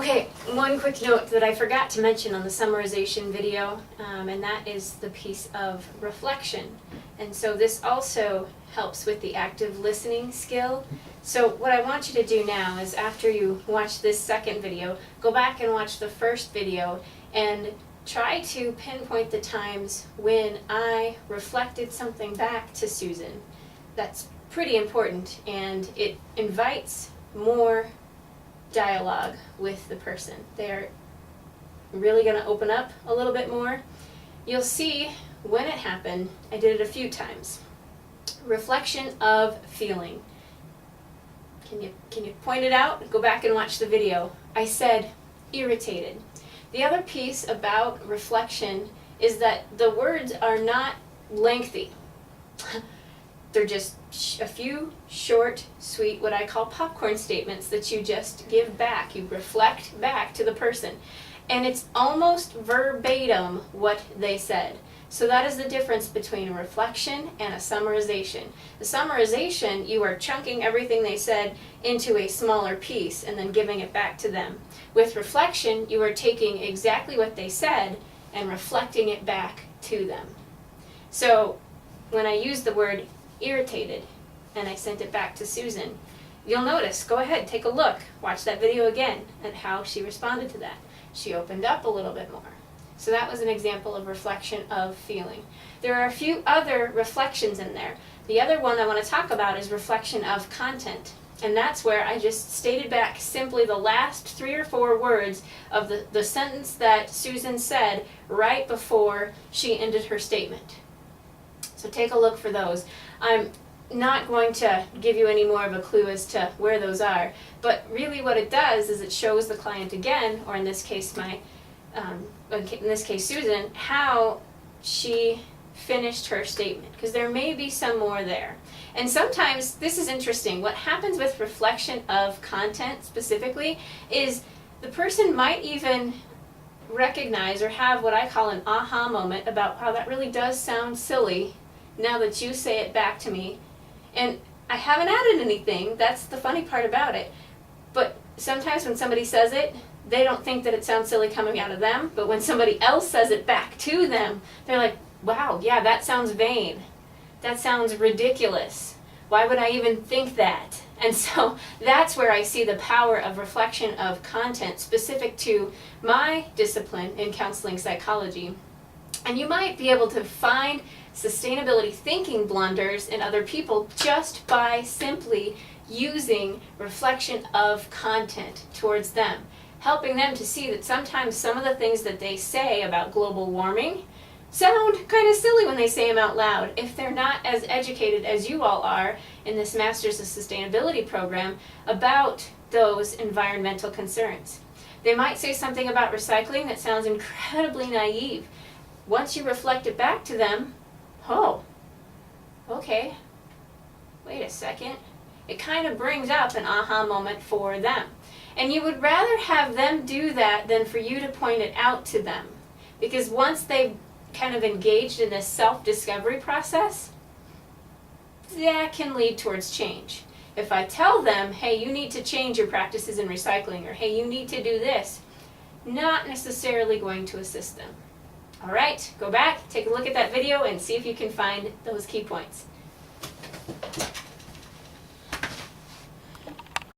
Okay, one quick note that I forgot to mention on the summarization video, and that is the piece of reflection. And so this also helps with the active listening skill. So what I want you to do now is, after you watch this second video, go back and watch the first video and try to pinpoint the times when I reflected something back to Susan. That's pretty important, and it invites more dialogue with the person. They're really going to open up a little bit more. You'll see when it happened. I did it a few times. Reflection of feeling. Can you point it out? Go back and watch the video. I said irritated. The other piece about reflection is that the words are not lengthy. They're just a few short, sweet, what I call popcorn statements that you just give back. You reflect back to the person. And it's almost verbatim what they said. So that is the difference between a reflection and a summarization. The summarization, you are chunking everything they said into a smaller piece and then giving it back to them. With reflection, you are taking exactly what they said and reflecting it back to them. So when I use the word irritated and I sent it back to Susan, you'll notice, go ahead, take a look, watch that video again at how she responded to that. She opened up a little bit more. So that was an example of reflection of feeling. There are a few other reflections in there. The other one I want to talk about is reflection of content. And that's where I just stated back simply the last 3 or 4 words of the sentence that Susan said right before she ended her statement. So take a look for those. I'm not going to give you any more of a clue as to where those are, but really what it does is it shows the client again, or in this case Susan, how she finished her statement, because there may be some more there. And sometimes, this is interesting, what happens with reflection of content specifically is the person might even recognize or have what I call an aha moment about how that really does sound silly now that you say it back to me. And I haven't added anything, that's the funny part about it. But sometimes when somebody says it, they don't think that it sounds silly coming out of them, but when somebody else says it back to them, they're like, wow, yeah, that sounds vain. That sounds ridiculous. Why would I even think that? And so that's where I see the power of reflection of content specific to my discipline in counseling psychology. And you might be able to find sustainability thinking blunders in other people just by simply using reflection of content towards them, helping them to see that sometimes some of the things that they say about global warming sound kind of silly when they say them out loud if they're not as educated as you all are in this Masters of Sustainability program about those environmental concerns. They might say something about recycling that sounds incredibly naive. Once you reflect it back to them, oh, okay, wait a second. It kind of brings up an aha moment for them. And you would rather have them do that than for you to point it out to them. Because once they've kind of engaged in this self-discovery process, that can lead towards change. If I tell them, hey, you need to change your practices in recycling, or hey, you need to do this, not necessarily going to assist them. All right, go back, take a look at that video, and see if you can find those key points.